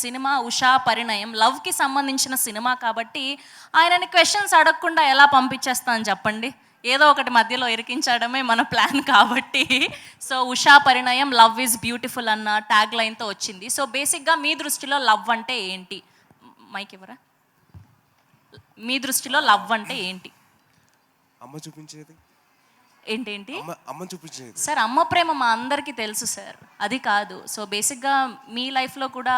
Cinema Usha పరిణయం లవ్కి సంబంధించిన cinema కాబట్టి ఆయనని క్వశ్చన్స్ అడగకుండా ఎలా పంపించేస్తాను చెప్పండి. ఏదో ఒకటి మధ్యలో ఇరికించడమే మన ప్లాన్ కాబట్టి. So Usha Parinayam love is beautiful అన్న ట్యాగ్ లైన్తో వచ్చింది. సో బేసిక్గా మీ దృష్టిలో లవ్ అంటే ఏంటి? మైక్ ఇవ్వరా? మీ దృష్టిలో లవ్ అంటే ఏంటి? అమ్మ చూపించేది ఏంటేంటి అమ్మ చూపించేది సార్? అమ్మ ప్రేమ మా అందరికీ తెలుసు సార్, అది కాదు. సో బేసిక్గా మీ లైఫ్లో కూడా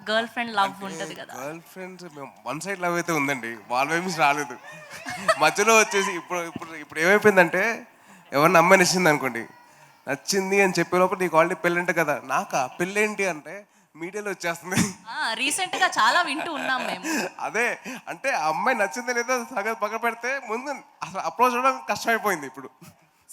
గర్ల్ ఫ్రెండ్ లవ్ ఉంటుంది కదా. Girl friends one side love అయితే ఉందండి, వాళ్ళ వైపు రాలేదు. మధ్యలో వచ్చేసి ఇప్పుడు ఇప్పుడు ఇప్పుడు ఏమైపోయిందంటే, ఎవరిని అమ్మాయి నచ్చింది అనుకోండి, నచ్చింది అని చెప్పే లోపల నీకు ఆల్రెడీ పెళ్ళంటే కదా, నాకా పెళ్ళేంటి అంటే మీడియాలో వచ్చేస్తుంది. రీసెంట్ గా చాలా వింటూ ఉన్నాం మేము. అదే అంటే ఆ అమ్మాయి నచ్చిందో లేదో సగం పక్కన పెడితే ముందు అసలు అప్రోచ్ అవడం కష్టమైపోయింది ఇప్పుడు.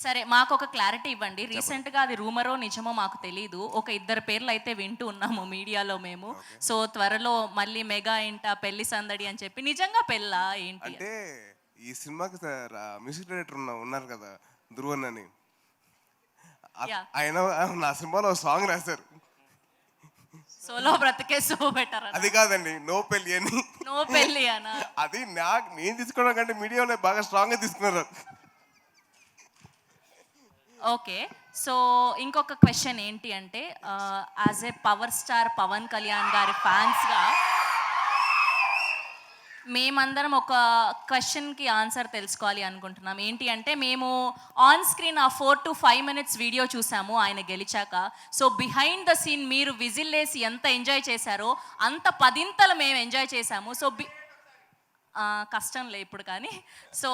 సరే, మాకు ఒక క్లారిటీ ఇవ్వండి. రీసెంట్గా అది రూమరో నిజమో మాకు తెలియదు, ఒక ఇద్దరు పేర్లు అయితే వింటూ ఉన్నాము మీడియాలో మేము. సో త్వరలో మళ్ళీ మెగా ఇంట పెళ్లి సందడి అని చెప్పి, నిజంగా పెళ్ళా ఏంటి అంటే ఈ సినిమాకి మ్యూజిక్ డైరెక్టర్ ఉన్నారు కదా, ధ్రువన్ అని. ఆయన నా సినిమాలో సాంగ్ రాశారు, సోలో బ్రతికే సో బెటర్. అది కాదండి, నో పెళ్ళి అని. నో పెళ్ళి అనా? అది నేను తీసుకోవడం కంటే మీడియాలో బాగా స్ట్రాంగ్ గా తీసుకున్నారు. ఓకే, సో ఇంకొక క్వశ్చన్ ఏంటి అంటే, as a power star Pawan Kalyan గారి ఫ్యాన్స్గా మేమందరం ఒక క్వశ్చన్కి ఆన్సర్ తెలుసుకోవాలి అనుకుంటున్నాం. ఏంటి అంటే, మేము ఆన్ స్క్రీన్ ఆ 4 to 5 minutes వీడియో చూసాము ఆయన గెలిచాక. సో బిహైండ్ ద సీన్ మీరు విజిల్ వేసి ఎంత ఎంజాయ్ చేశారో అంత పదింతలు మేము ఎంజాయ్ చేశాము. సో కష్టంలే ఇప్పుడు కానీ. సో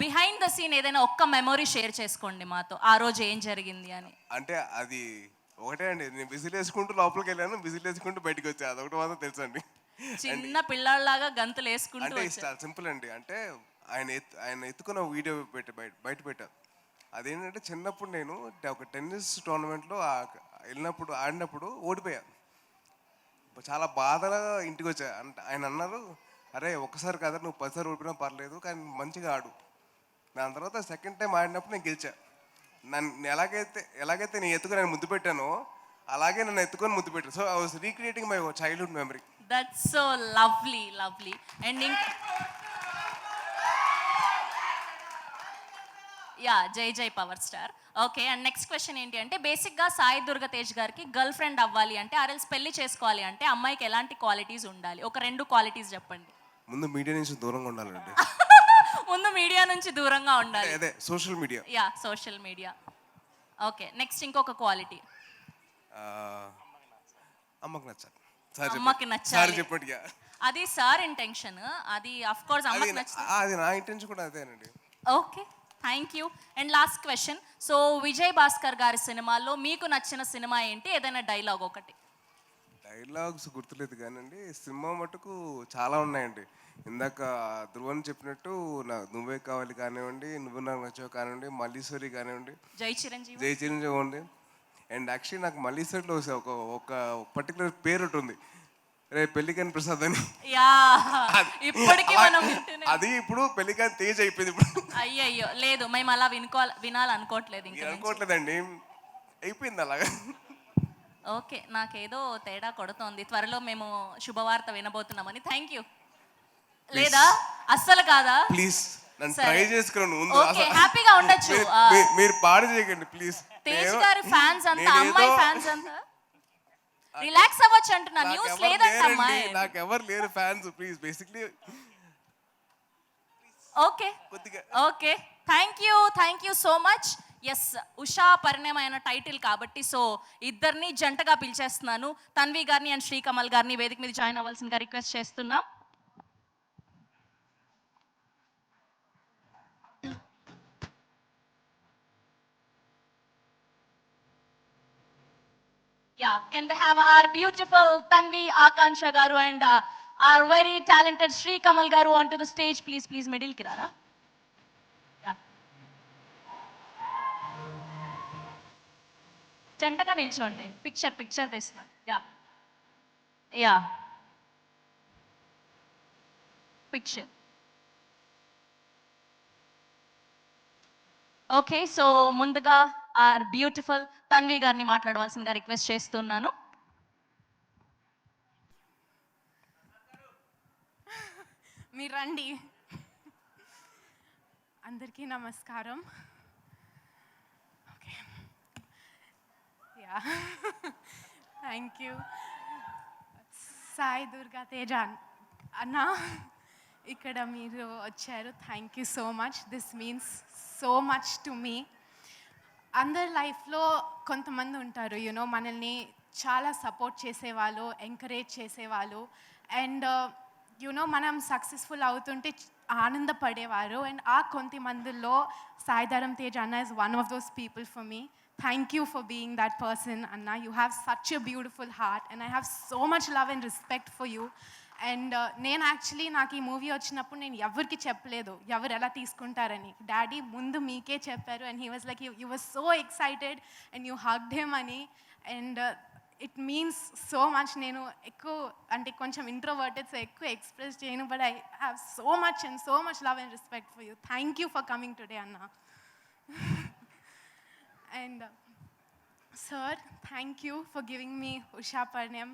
బిహైండ్ ద సీన్ ఏదైనా ఒక్క మెమొరీ షేర్ చేసుకోండి మాతో, ఆ రోజు ఏం జరిగింది అని. అంటే అది ఒకటే అండి, నేను విజిల్ వేసుకుంటూ లోపలికి వెళ్ళాను, విజిల్ వేసుకుంటూ బయటకు వచ్చాను, అదొకటి మాత్రం తెలుసు అండి. చిన్న పిల్లల్లాగా గంతులు వేసుకుంటూ. అంటే సింపుల్ అండి, అంటే ఆయన ఎత్తుకున్న వీడియో బయట పెట్టారు. అదేంటంటే, చిన్నప్పుడు నేను ఒక టెన్నిస్ టోర్నమెంట్లో వెళ్ళినప్పుడు ఆడినప్పుడు ఓడిపోయా. చాలా బాధగా ఇంటికి వచ్చా. అంటే ఆయన అన్నారు, అరే ఒక్కసారి కదా, నువ్వు 10 సార్లు ఓడిపోయినా పర్లేదు కానీ మంచిగా ఆడు. దాని తర్వాత సెకండ్ టైం ఆడినప్పుడు నేను గెలిచా. నన్ను ఎలాగైతే నేను ఎత్తుకుని నేను ముద్దు పెట్టానో అలాగే నన్ను ఎత్తుకొని ముద్దు పెట్టాను. So I was recreating my childhood memory. That's so lovely lovely. And yeah, జై జై power star. Okay, and next question ఏంటి అంటే, బేసిక్గా సాయి దుర్గ తేజ్ గారికి గర్ల్ ఫ్రెండ్ అవ్వాలి అంటే, ఆర్ఎల్స్ పెళ్లి చేసుకోవాలి అంటే అమ్మాయికి ఎలాంటి క్వాలిటీస్ ఉండాలి? ఒక 2 క్వాలిటీస్ చెప్పండి. ముందు మీడియా నుంచి దూరంగా ఉండాలండి. ముందు మీడియా నుంచి దూరంగా ఉండాలి. అదే social media. Yeah, social media. Okay, next ఇంకొక క్వాలిటీ. అమ్మకి నచ్చాలి. అమ్మకి నచ్చాలి చెప్పండి. అది సార్ ఇంటెన్షన్, అది ఆఫ్ కోర్స్ అమ్మకి నచ్చాలి. అది నా ఇంటెన్షన్ కూడా అదేనండి. Okay, thank you. And last question, so Vijay Bhaskar గారి సినిమాల్లో మీకు నచ్చిన సినిమా ఏంటి? ఏదైనా డైలాగ్ ఒకటి. డైలాగ్స్ గుర్తులేదు కానండి, సినిమా మటుకు చాలా ఉన్నాయండి. ఇందాక ధ్రువన్ చెప్పినట్టు నువ్వే కావాలి కానివ్వండి, నువ్వు నాకు నచ్చావు కానివ్వండి, మల్లీశ్వరి కానివ్వండి, జై చిరంజీవి ఉంది. అండ్ యాక్చువల్లీ నాకు మల్లీశ్వరిలో ఒక పర్టికులర్ పేరు ఉంటుంది, రే పెళ్లికాని ప్రసాద్ అని. అది ఇప్పుడు పెళ్లికాని తేజ్ అయిపోయింది ఇప్పుడు. అయ్యయ్యో, లేదు, మేము అలా వినాలనుకోవట్లేదు, అనుకోవట్లేదండి, అయిపోయింది అలాగా. ఓకే, నాకేదో తేడా కొడుతోంది. త్వరలో మేము శుభవార్త వినబోతున్నామని. Thank you. లేదా అస్సలు కాదా? ప్లీజ్ నన్ను ట్రై చేసుకున్నాను ముందు. ఓకే, హ్యాపీగా ఉండొచ్చు. మీరు పాడు చేయకండి ప్లీజ్. తేజ్ గారి ఫ్యాన్స్ అంతా, అమ్మాయి ఫ్యాన్స్ అంతా రిలాక్స్ అవ్వచ్చు అంటున్నా. న్యూస్ లేదంట అమ్మాయి. నాకు ఎవరు లేరు fans, please basically. Okay okay, thank you so much. Yes, Usha Parinayam అయిన టైటిల్ కాబట్టి సో ఇద్దరిని జంటగా పిలిచేస్తున్నాను. తన్వి గారిని అండ్ శ్రీకమల్ గారిని వేదిక మీద జాయిన్ అవ్వాల్సిందిగా రిక్వెస్ట్ చేస్తున్నాం. Yeah, can we have our beautiful Tanvi Akansha garu and our very talented Sri Kamal garu onto the stage, please middle ki rara. Yeah. Jantaka nilchonde, picture this. Yeah. Picture. Okay, so ముందుగా our beautiful Tanvi గారిని మాట్లాడవలసిందిగా request చేస్తున్నాను. మీరు రండి. అందరికీ నమస్కారం. Okay, yeah, thank you. Sai Durga Teja అన్న, ఇక్కడ మీరు వచ్చారు. Thank you so much. This means so much to me. అందరి లైఫ్లో కొంతమంది ఉంటారు, యూనో, మనల్ని చాలా సపోర్ట్ చేసేవాళ్ళు, ఎంకరేజ్ చేసేవాళ్ళు, అండ్ యూనో మనం సక్సెస్ఫుల్ అవుతుంటే ఆనందపడేవారు. అండ్ ఆ కొంతమందిలో సాయిధరం తేజ్ అన్న is one of those people for me. Thank you for being that person అన్న. You have such a beautiful heart and I have so much love and respect for you. And నేను actually నాకు ఈ movie వచ్చినప్పుడు నేను ఎవరికి చెప్పలేదు ఎవరు ఎలా తీసుకుంటారని. డాడీ ముందు మీకే చెప్పారు and he was like you was so excited and you hugged him అని. And it means so much. నేను ఎక్కువ అంటే కొంచెం ఇంట్రోవర్టెడ్, సో ఎక్కువ ఎక్స్ప్రెస్ చేయను, but I have so much and so much love and respect for you. Thank you for coming today అన్న. And sir, thank you for giving me Usha Parnam.